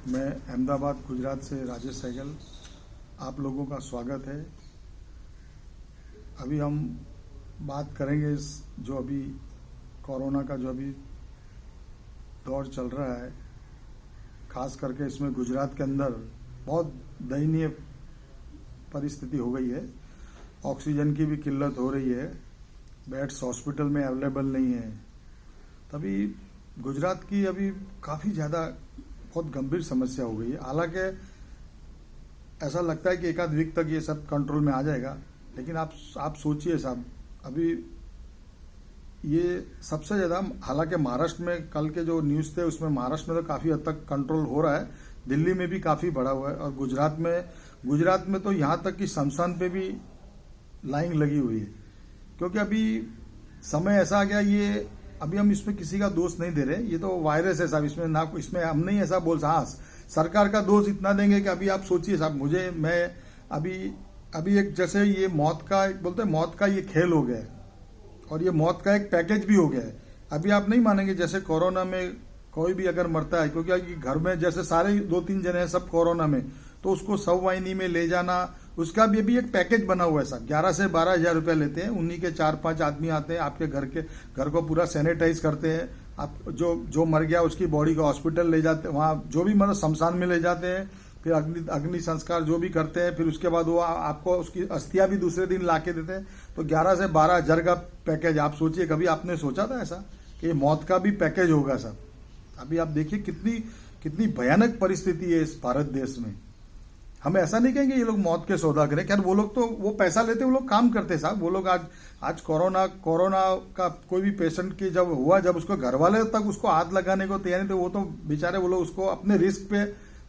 मैं अहमदाबाद गुजरात से राजेश सहगल, आप लोगों का स्वागत है। अभी हम बात करेंगे इस जो अभी कोरोना का जो अभी दौर चल रहा है, खास करके इसमें गुजरात के अंदर बहुत दयनीय परिस्थिति हो गई है। ऑक्सीजन की भी किल्लत हो रही है, बेड्स हॉस्पिटल में अवेलेबल नहीं है। तभी गुजरात की अभी काफ़ी ज़्यादा बहुत गंभीर समस्या हो गई है। हालांकि ऐसा लगता है कि एक आध वीक तक ये सब कंट्रोल में आ जाएगा, लेकिन आप सोचिए साहब, अभी ये सबसे ज़्यादा, हालांकि महाराष्ट्र में कल के जो न्यूज़ थे उसमें महाराष्ट्र में तो काफ़ी हद तक कंट्रोल हो रहा है, दिल्ली में भी काफ़ी बढ़ा हुआ है, और गुजरात में तो यहाँ तक कि शमशान पे भी लाइन लगी हुई है। क्योंकि अभी समय ऐसा आ गया, ये अभी हम इसमें किसी का दोष नहीं दे रहे, ये तो वायरस है साहब, इसमें हम नहीं ऐसा बोल हाँ सरकार का दोष इतना देंगे कि अभी आप सोचिए साहब, मैं अभी एक जैसे ये मौत का बोलते हैं, मौत का ये खेल हो गया है और ये मौत का एक पैकेज भी हो गया है। अभी आप नहीं मानेंगे, जैसे कोरोना में कोई भी अगर मरता है, क्योंकि घर में जैसे सारे 2-3 जने हैं सब कोरोना में, तो उसको सवाहिनी में ले जाना, उसका भी अभी एक पैकेज बना हुआ है साहब। 11 से 12 हज़ार रुपया लेते हैं, उन्हीं के 4-5 आदमी आते हैं, आपके घर को पूरा सैनिटाइज करते हैं। आप जो मर गया उसकी बॉडी को हॉस्पिटल ले जाते हैं, वहाँ जो भी मतलब शमशान में ले जाते हैं, फिर अग्नि संस्कार जो भी करते हैं, फिर उसके बाद वो आपको उसकी अस्थियां भी दूसरे दिन ला के देते हैं। तो 11 से 12 हज़ार का पैकेज, आप सोचिए, कभी आपने सोचा था ऐसा कि मौत का भी पैकेज होगा साहब? अभी आप देखिए कितनी भयानक परिस्थिति है इस भारत देश में। हम ऐसा नहीं कहेंगे ये लोग मौत के सौदा करें, क्या वो लोग तो वो पैसा लेते, वो लोग काम करते साहब। वो लोग आज कोरोना का कोई भी पेशेंट की जब उसको घर वाले तक उसको हाथ लगाने को तैयार नहीं थे, वो तो बेचारे वो लोग उसको अपने रिस्क पे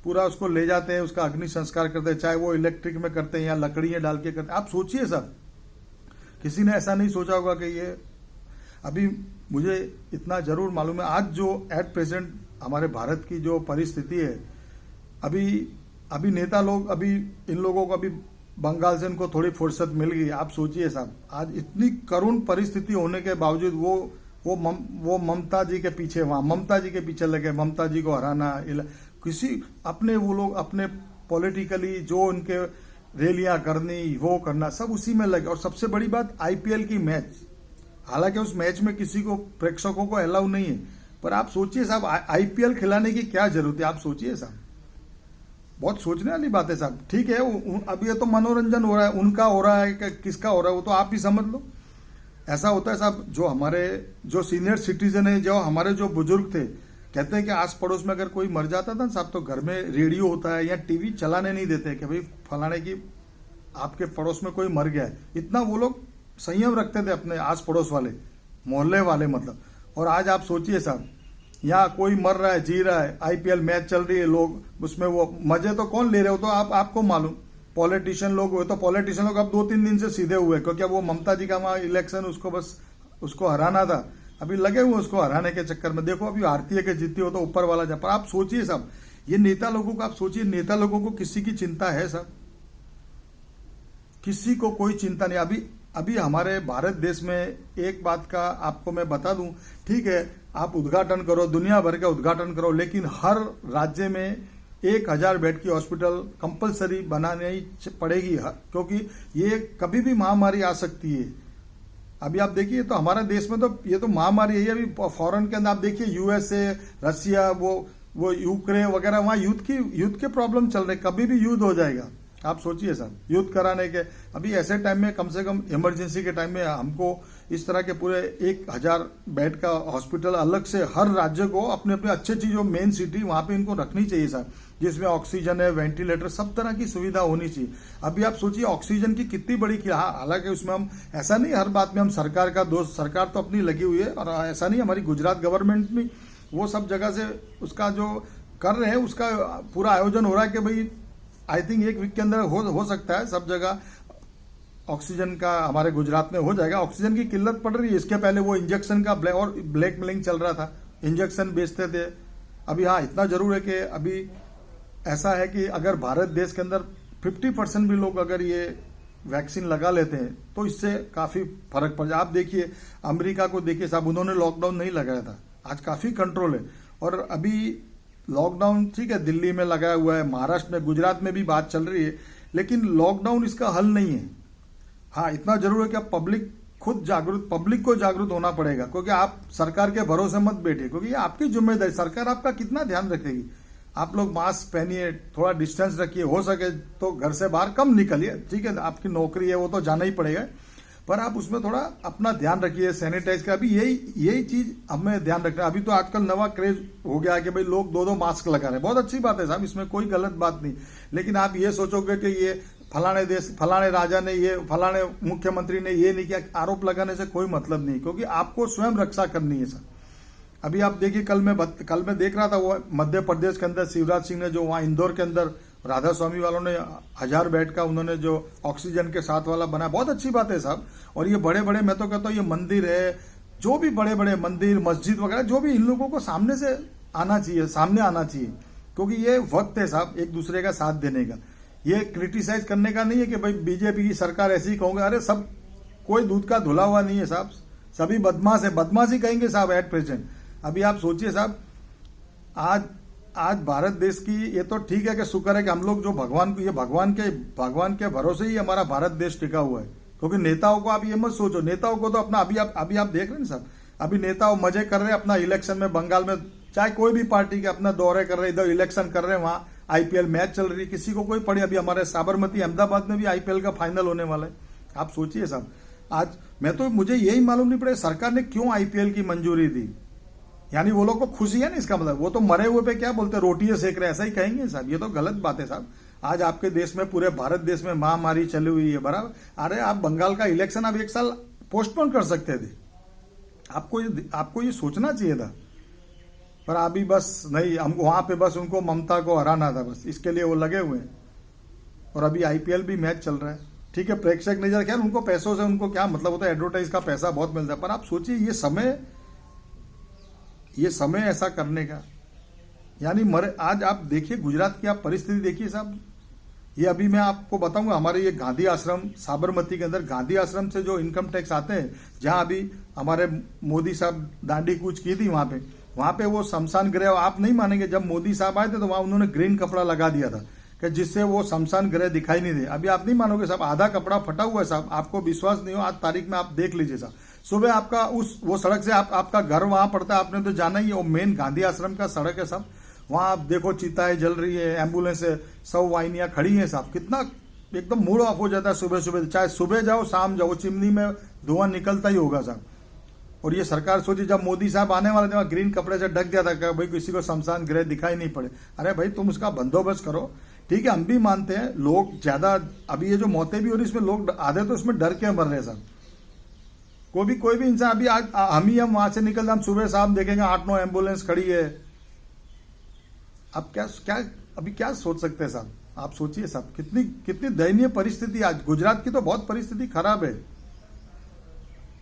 पूरा उसको ले जाते हैं, उसका अग्नि संस्कार करते हैं, चाहे वो इलेक्ट्रिक में करते हैं या लकड़ियां डाल के करते हैं। आप सोचिए साहब, किसी ने ऐसा नहीं सोचा होगा कि ये अभी मुझे इतना जरूर मालूम है, आज जो एट प्रेजेंट हमारे भारत की जो परिस्थिति है, अभी नेता लोग, अभी इन लोगों को अभी बंगाल से इनको थोड़ी फुर्सत मिल गई। आप सोचिए साहब, आज इतनी करुण परिस्थिति होने के बावजूद वो ममता जी के पीछे, वहां ममता जी के पीछे लगे, ममता जी को हराना, किसी वो लोग अपने पॉलिटिकली जो उनके रैलियां करनी, वो करना, सब उसी में लगे। और सबसे बड़ी बात, आईपीएल की मैच, हालांकि उस मैच में किसी को प्रेक्षकों को अलाउ नहीं है, पर आप सोचिए साहब, आईपीएल खिलाने की क्या जरूरत है? आप सोचिए साहब, बहुत सोचने वाली बात है साहब। ठीक है, अब ये तो मनोरंजन हो रहा है, उनका हो रहा है कि किसका हो रहा है वो तो आप ही समझ लो। ऐसा होता है साहब, जो सीनियर सिटीजन है, जो हमारे जो बुजुर्ग थे, कहते हैं कि आस पड़ोस में अगर कोई मर जाता था साहब, तो घर में रेडियो होता है या टीवी चलाने नहीं देते कि भाई फलाने की आपके पड़ोस में कोई मर गया है। इतना वो लोग संयम रखते थे अपने आस पड़ोस वाले, मोहल्ले वाले मतलब। और आज आप सोचिए साहब, यहाँ कोई मर रहा है, जी रहा है, आईपीएल मैच चल रही है, लोग उसमें वो मजे तो कौन ले रहे हो? तो आपको मालूम, पॉलिटिशियन लोग हुए, तो पॉलिटिशियन लोग अब 2-3 दिन से सीधे हुए, क्योंकि वो ममता जी का वहां इलेक्शन, उसको हराना था, अभी लगे हुए उसको हराने के चक्कर में। देखो अभी भारतीय के जीती हो तो ऊपर वाला जा। पर आप सोचिए साहब, ये नेता लोगों को, आप सोचिए, नेता लोगों को किसी की चिंता है साहब? किसी को कोई चिंता नहीं। अभी हमारे भारत देश में एक बात का आपको मैं बता दूं, ठीक है, आप उद्घाटन करो, दुनिया भर का उद्घाटन करो, लेकिन हर राज्य में 1000 बेड की हॉस्पिटल कंपलसरी बनानी पड़ेगी, क्योंकि ये कभी भी महामारी आ सकती है। अभी आप देखिए, तो हमारे देश में तो ये तो महामारी है। अभी फॉरेन के अंदर आप देखिए, यूएसए, रसिया, वो यूक्रेन वगैरह, वहां युद्ध के प्रॉब्लम चल रहे, कभी भी युद्ध हो जाएगा। आप सोचिए साहब, युद्ध कराने के अभी ऐसे टाइम में, कम से कम इमरजेंसी के टाइम में हमको इस तरह के पूरे 1000 बेड का हॉस्पिटल अलग से हर राज्य को अपने अच्छी जो मेन सिटी, वहां पे इनको रखनी चाहिए साहब, जिसमें ऑक्सीजन है, वेंटिलेटर, सब तरह की सुविधा होनी चाहिए। अभी आप सोचिए ऑक्सीजन की कितनी बड़ी, हालांकि उसमें हम ऐसा नहीं हर बात में हम सरकार का दोष, सरकार तो अपनी लगी हुई है, और ऐसा नहीं, हमारी गुजरात गवर्नमेंट भी वो सब जगह से उसका जो कर रहे हैं, उसका पूरा आयोजन हो रहा है कि भाई आई थिंक 1 वीक के अंदर हो सकता है सब जगह ऑक्सीजन का हमारे गुजरात में हो जाएगा। ऑक्सीजन की किल्लत पड़ रही है, इसके पहले वो इंजेक्शन का ब्लैक मेलिंग चल रहा था, इंजेक्शन बेचते थे। अभी हाँ, इतना जरूर है कि अभी ऐसा है कि अगर भारत देश के अंदर 50% भी लोग अगर ये वैक्सीन लगा लेते हैं तो इससे काफी फर्क पड़ जाए। आप देखिए अमेरिका को देखिए साहब, उन्होंने लॉकडाउन नहीं लगाया था, आज काफी कंट्रोल है। और अभी लॉकडाउन ठीक है दिल्ली में लगा हुआ है, महाराष्ट्र में, गुजरात में भी बात चल रही है, लेकिन लॉकडाउन इसका हल नहीं है। हाँ, इतना जरूर है कि आप पब्लिक को जागरूक होना पड़ेगा, क्योंकि आप सरकार के भरोसे मत बैठिए, क्योंकि ये आपकी जिम्मेदारी। सरकार आपका कितना ध्यान रखेगी? आप लोग मास्क पहनिए, थोड़ा डिस्टेंस रखिए, हो सके तो घर से बाहर कम निकलिए, ठीक है, आपकी नौकरी है वो तो जाना ही पड़ेगा, पर आप उसमें थोड़ा अपना ध्यान रखिए, सैनिटाइज का। अभी यही चीज हमें ध्यान रखना है। अभी तो आजकल नवा क्रेज हो गया है कि भाई लोग 2-2 मास्क लगा रहे हैं, बहुत अच्छी बात है साहब, इसमें कोई गलत बात नहीं, लेकिन आप ये सोचोगे कि ये फलाने राजा ने, ये फलाने मुख्यमंत्री ने ये नहीं किया, आरोप लगाने से कोई मतलब नहीं, क्योंकि आपको स्वयं रक्षा करनी है सर। अभी आप देखिए, कल मैं देख रहा था, वो मध्य प्रदेश के अंदर शिवराज सिंह ने जो वहाँ इंदौर के अंदर राधा स्वामी वालों ने 1000 बेड का उन्होंने जो ऑक्सीजन के साथ वाला बनाया, बहुत अच्छी बात है साहब। और ये बड़े बड़े, मैं तो कहता हूँ ये मंदिर है, जो भी बड़े बड़े मंदिर मस्जिद वगैरह, जो भी, इन लोगों को सामने आना चाहिए, क्योंकि ये वक्त है साहब एक दूसरे का साथ देने का। ये क्रिटिसाइज करने का नहीं है कि भाई बीजेपी की सरकार ऐसी ही कहूंगा, अरे सब कोई दूध का धुला हुआ नहीं है साहब, सभी बदमाश है, बदमाशी कहेंगे साहब एट प्रेजेंट। अभी आप सोचिए साहब, आज भारत देश की, ये तो ठीक है कि शुक्र है कि हम लोग जो भगवान के भरोसे ही हमारा भारत देश टिका हुआ है, क्योंकि नेताओं को आप ये मत सोचो, नेताओं को तो अपना अभी आप देख रहे हैं साहब, अभी नेताओं मजे कर रहे हैं अपना इलेक्शन में, बंगाल में चाहे कोई भी पार्टी के अपना दौरे कर रहे हैं, इधर इलेक्शन कर रहे हैं, वहां आईपीएल मैच चल रही है, किसी को कोई पड़ी। अभी हमारे साबरमती अहमदाबाद में भी आईपीएल का फाइनल होने वाला है। आप सोचिए साहब, आज मुझे यही मालूम नहीं पड़े सरकार ने क्यों आईपीएल की मंजूरी दी, यानी वो लोग को खुशी है ना, इसका मतलब वो तो मरे हुए पे क्या बोलते, रोटियां सेक रहे, ऐसा ही कहेंगे साहब। ये तो गलत बात है साहब। आज आपके देश में, पूरे भारत देश में महामारी चली हुई है, बराबर। अरे आप बंगाल का इलेक्शन आप 1 साल पोस्टपोन कर सकते थे, आपको ये सोचना चाहिए था, पर अभी बस नहीं, हम वहां पे बस उनको ममता को हराना था, बस इसके लिए वो लगे हुए हैं। और अभी आईपीएल भी मैच चल रहा है, ठीक है, प्रेक्षक नहीं जा रहे, उनको पैसों से उनको क्या मतलब होता है, एडवर्टाइज का पैसा बहुत मिलता है, पर आप सोचिए ये समय ऐसा करने का, यानी आज आप देखिए गुजरात की आप परिस्थिति देखिए साहब। ये अभी मैं आपको बताऊंगा, हमारे ये गांधी आश्रम साबरमती के अंदर, गांधी आश्रम से जो इनकम टैक्स आते हैं, जहां अभी हमारे मोदी साहब दांडी कूच की थी, वहां पे वो शमशान गृह, आप नहीं मानेंगे, जब मोदी साहब आए थे तो वहां उन्होंने ग्रीन कपड़ा लगा दिया था कि जिससे वो शमशान गृह दिखाई नहीं दे। अभी आप नहीं मानोगे साहब, आधा कपड़ा फटा हुआ है साहब, आपको विश्वास नहीं हो, आज तारीख में आप देख लीजिए साहब। सुबह आपका वो सड़क से आपका घर वहां पड़ता है, आपने तो जाना ही है, वो मेन गांधी आश्रम का सड़क है साहब। वहां आप देखो चिताएं जल रही है, एम्बुलेंस है, 100 वाहिनियां खड़ी हैं साहब, कितना एकदम मूड ऑफ हो जाता है सुबह, चाहे सुबह जाओ शाम जाओ, चिमनी में धुआं निकलता ही होगा साहब। और ये सरकार सोची, जब मोदी साहब आने वाले थे ग्रीन कपड़े से ढक दिया था, भाई किसी को शमशान गृह दिखाई नहीं पड़े। अरे भाई तुम उसका बंदोबस्त करो, ठीक है, हम भी मानते हैं लोग ज्यादा, अभी ये जो मौतें भी हो रही इसमें लोग आधे तो इसमें डर के मर रहे साहब। कोई भी इंसान, अभी आज हम वहां से निकलते, हम सुबह शाम देखेंगे 8-9 एम्बुलेंस खड़ी है। अब क्या सोच सकते हैं साहब, आप सोचिए साहब, कितनी दयनीय परिस्थिति आज गुजरात की, तो बहुत परिस्थिति खराब है।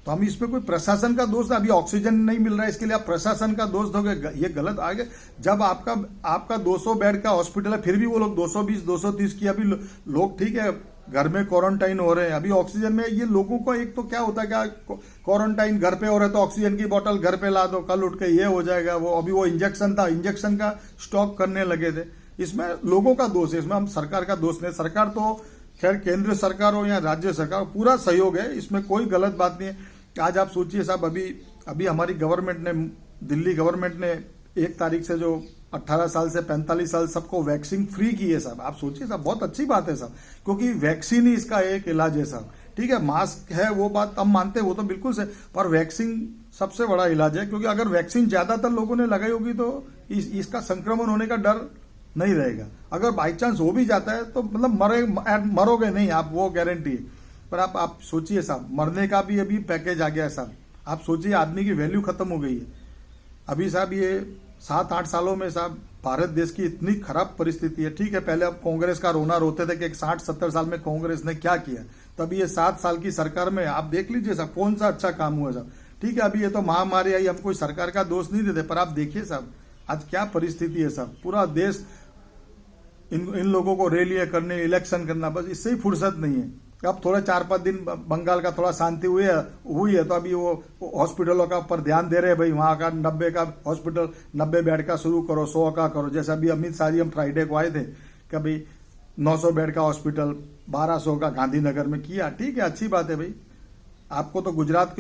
तो हम इसमें कोई प्रशासन का दोष, अभी ऑक्सीजन नहीं मिल रहा है इसके लिए आप प्रशासन का दोष दोगे, ये गलत आगे। जब आपका 200 बेड का हॉस्पिटल है, फिर भी वो लोग 220-230 की, अभी लोग ठीक है घर में क्वारंटाइन हो रहे हैं, अभी ऑक्सीजन में ये लोगों को, एक तो क्या होता है, क्या क्वारंटाइन घर पे हो रहे तो ऑक्सीजन की बोतल घर पे ला दो, कल उठ के ये हो जाएगा, वो अभी वो इंजेक्शन था, इंजेक्शन का स्टॉक करने लगे थे। इसमें लोगों का दोष है, इसमें हम सरकार का दोष नहीं। सरकार तो खैर केंद्र सरकार हो या राज्य सरकार, पूरा सहयोग है, इसमें कोई गलत बात नहीं है। आज आप सोचिए साहब, अभी हमारी गवर्नमेंट ने, दिल्ली गवर्नमेंट ने 1 तारीख से जो 18 साल से 45 साल सबको वैक्सीन फ्री की है साहब। आप सोचिए साहब, बहुत अच्छी बात है साहब, क्योंकि वैक्सीन ही इसका एक इलाज है साहब। ठीक है, मास्क है वो बात हम मानते हैं, वो तो बिल्कुल से, पर वैक्सीन सबसे बड़ा इलाज है, क्योंकि अगर वैक्सीन ज्यादातर लोगों ने लगाई होगी तो इसका संक्रमण होने का डर नहीं रहेगा। अगर बाई चांस हो भी जाता है तो मतलब मरोगे नहीं आप, वो गारंटी है। पर आप सोचिए साहब, मरने का भी अभी पैकेज आ गया है साहब। आप सोचिए, आदमी की वैल्यू खत्म हो गई है अभी साहब। ये 7-8 सालों में साहब भारत देश की इतनी खराब परिस्थिति है। ठीक है, पहले अब कांग्रेस का रोना रोते थे कि 60-70 साल में कांग्रेस ने क्या किया, तभी ये 7 साल की सरकार में आप देख लीजिए साहब कौन सा अच्छा काम हुआ साहब। ठीक है, अभी ये तो महामारी आई, हम कोई सरकार का दोष नहीं देते, पर आप देखिए साहब आज क्या परिस्थिति है साहब। पूरा देश इन लोगों को रैलियां करने, इलेक्शन करना, बस इससे ही फुर्सत नहीं है। अब थोड़े 4-5 दिन बंगाल का थोड़ा शांति हुई है तो अभी वो हॉस्पिटलों का पर ध्यान दे रहे हैं, भाई वहाँ का 90 का हॉस्पिटल 90 बेड का शुरू करो, 100 का करो। जैसे अभी अमित शाह जी हम फ्राइडे को आए थे कि भाई 900 बेड का हॉस्पिटल 1200 का गांधीनगर में किया, ठीक है, अच्छी बात है भाई। आपको तो गुजरात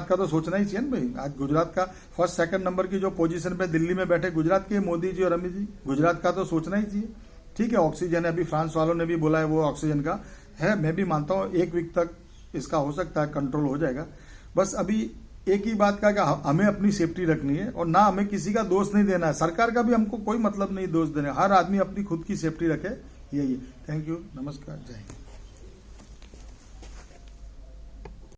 का तो सोचना ही चाहिए ना भाई। आज गुजरात का फर्स्ट सेकंड नंबर की जो पोजीशन पे दिल्ली में बैठे गुजरात के मोदी जी और अमित जी, गुजरात का तो सोचना ही चाहिए। ठीक है, ऑक्सीजन है, अभी फ्रांस वालों ने भी बोला है वो ऑक्सीजन का है, मैं भी मानता हूँ 1 वीक तक इसका हो सकता है कंट्रोल हो जाएगा। बस अभी एक ही बात का कि हमें अपनी सेफ्टी रखनी है और ना हमें किसी का दोष नहीं देना है, सरकार का भी हमको कोई मतलब नहीं दोष देना है। हर आदमी अपनी खुद की सेफ्टी रखे, यही है। थैंक यू, नमस्कार, जय हिंद।